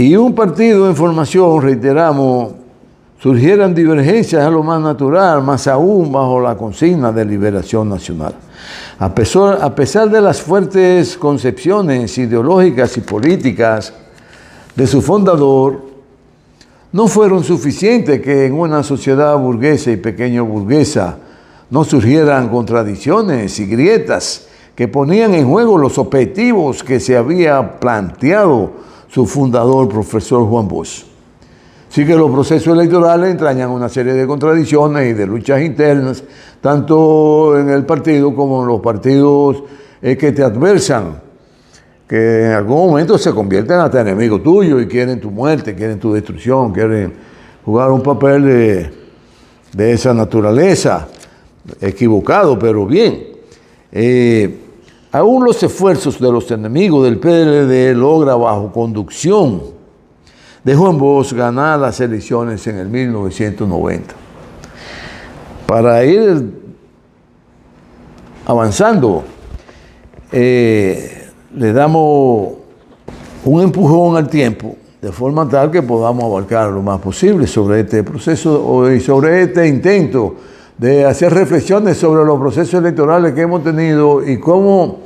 y un partido en formación, reiteramos, surgieran divergencias a lo más natural, más aún bajo la consigna de liberación nacional. A pesar de las fuertes concepciones ideológicas y políticas de su fundador, no fueron suficientes que en una sociedad burguesa y pequeño burguesa no surgieran contradicciones y grietas que ponían en juego los objetivos que se había planteado su fundador, profesor Juan Bosch. Sí que los procesos electorales entrañan una serie de contradicciones y de luchas internas, tanto en el partido como en los partidos que te adversan, que en algún momento se convierten hasta enemigos tuyos y quieren tu muerte, quieren tu destrucción, quieren jugar un papel de esa naturaleza, equivocado, pero bien. Aún los esfuerzos de los enemigos del PLD logra bajo conducción de Juan Bosch ganar las elecciones en el 1990. Para ir avanzando, le damos un empujón al tiempo, de forma tal que podamos abarcar lo más posible sobre este proceso y sobre este intento de hacer reflexiones sobre los procesos electorales que hemos tenido y cómo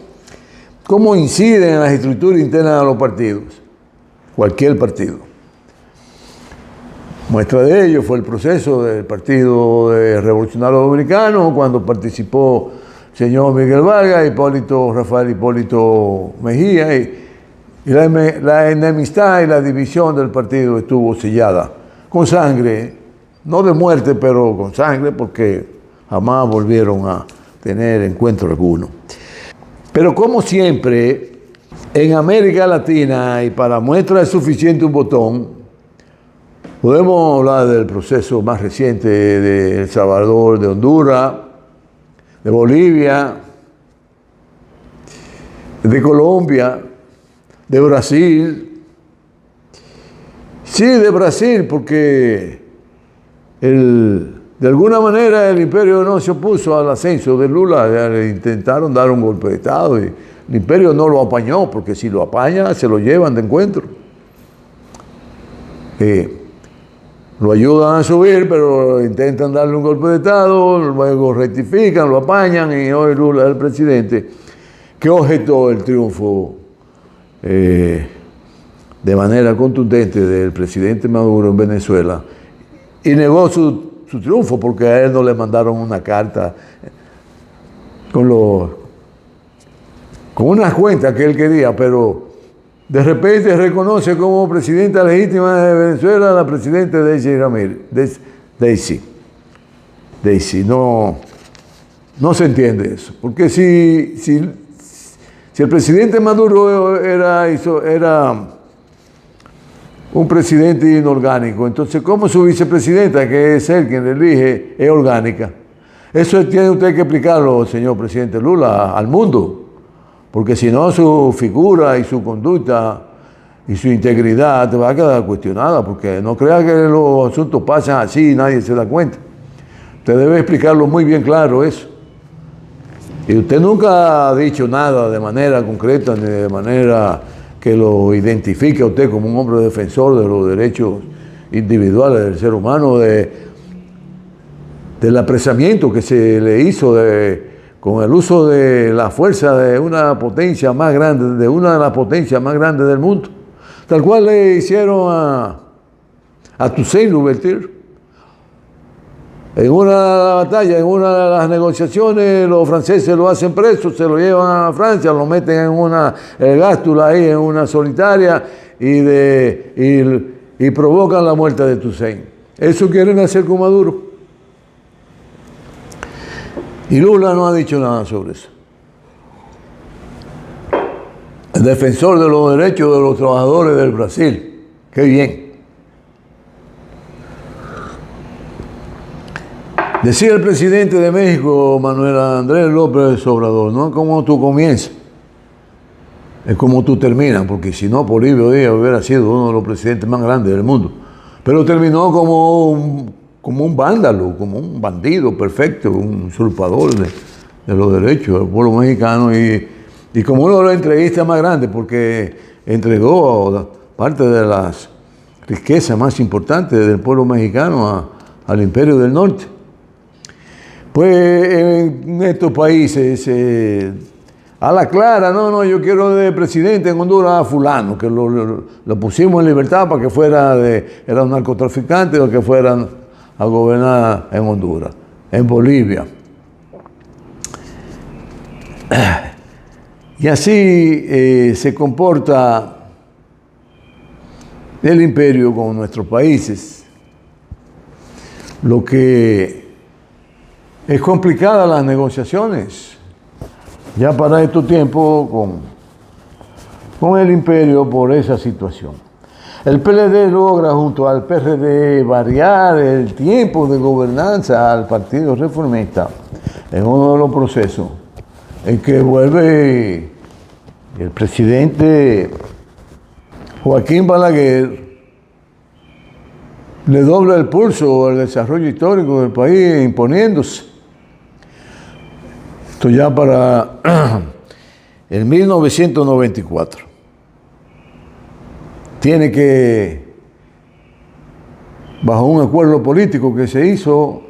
inciden en las estructuras internas de los partidos, cualquier partido. Muestra de ello fue el proceso del Partido Revolucionario Dominicano, cuando participó el señor Miguel Vargas, Rafael Hipólito Mejía, y la enemistad y la división del partido estuvo sellada con sangre, no de muerte, pero con sangre, porque jamás volvieron a tener encuentro alguno. Pero como siempre, en América Latina, y para muestra es suficiente un botón, podemos hablar del proceso más reciente de El Salvador, de Honduras, de Bolivia, de Colombia, de Brasil. Sí, de Brasil, porque de alguna manera el imperio no se opuso al ascenso de Lula. Le intentaron dar un golpe de Estado y el imperio no lo apañó, porque si lo apaña se lo llevan de encuentro. Lo ayudan a subir, pero intentan darle un golpe de Estado, luego rectifican, lo apañan y hoy Lula es el presidente que objetó el triunfo de manera contundente del presidente Maduro en Venezuela y negó su triunfo porque a él no le mandaron una carta con unas cuentas que él quería, pero de repente reconoce como presidenta legítima de Venezuela a la presidenta Daisy Ramírez. Daisy, no se entiende eso. Porque si el presidente Maduro era un presidente inorgánico, entonces ¿cómo su vicepresidenta, que es él quien le elige, es orgánica? Eso tiene usted que explicarlo, señor presidente Lula, al mundo. Porque si no, su figura y su conducta y su integridad te va a quedar cuestionada, porque no crea que los asuntos pasan así y nadie se da cuenta. Usted debe explicarlo muy bien claro eso. Y usted nunca ha dicho nada de manera concreta ni de manera que lo identifique a usted como un hombre defensor de los derechos individuales del ser humano, del apresamiento que se le hizo con el uso de la fuerza de una potencia más grande, de una de las potencias más grandes del mundo, tal cual le hicieron a Toussaint Louverture. En una batalla, en una de las negociaciones, los franceses lo hacen preso, se lo llevan a Francia, lo meten en el Gástula ahí, en una solitaria, y provocan la muerte de Toussaint. Eso quieren hacer con Maduro. Y Lula no ha dicho nada sobre eso. El defensor de los derechos de los trabajadores del Brasil. Qué bien. Decía el presidente de México, Manuel Andrés López Obrador, no es como tú comienzas, es como tú terminas, porque si no, Polibio Díaz hubiera sido uno de los presidentes más grandes del mundo. Pero terminó como un vándalo, como un bandido perfecto, un usurpador de los derechos del pueblo mexicano y como uno de los entreguistas más grandes, porque entregó parte de las riquezas más importantes del pueblo mexicano al Imperio del Norte. Pues en estos países, a la clara, no, yo quiero de presidente en Honduras a fulano, que lo pusimos en libertad para que era un narcotraficante o que fueran a gobernar en Honduras, en Bolivia. Y así se comporta el imperio con nuestros países. Lo que es complicada las negociaciones ya para estos tiempos con el imperio por esa situación. El PLD logra junto al PRD variar el tiempo de gobernanza al Partido Reformista en uno de los procesos en que vuelve el presidente Joaquín Balaguer, le dobla el pulso al desarrollo histórico del país, imponiéndose. Esto ya para el 1994. Tiene que, bajo un acuerdo político que se hizo,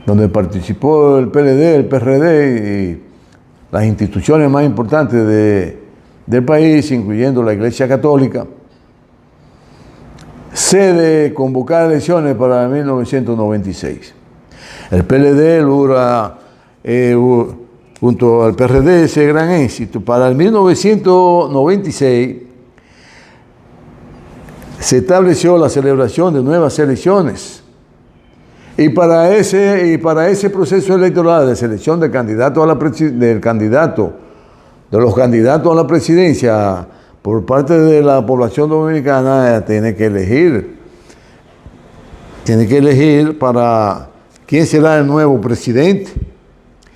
donde participó el PLD, el PRD y las instituciones más importantes del país, incluyendo la Iglesia Católica, cede convocar elecciones para 1996. El PLD logra, junto al PRD, ese gran éxito. Para el 1996 se estableció la celebración de nuevas elecciones. Y para ese proceso electoral de selección de los candidatos a la presidencia por parte de la población dominicana, tiene que elegir para quién será el nuevo presidente.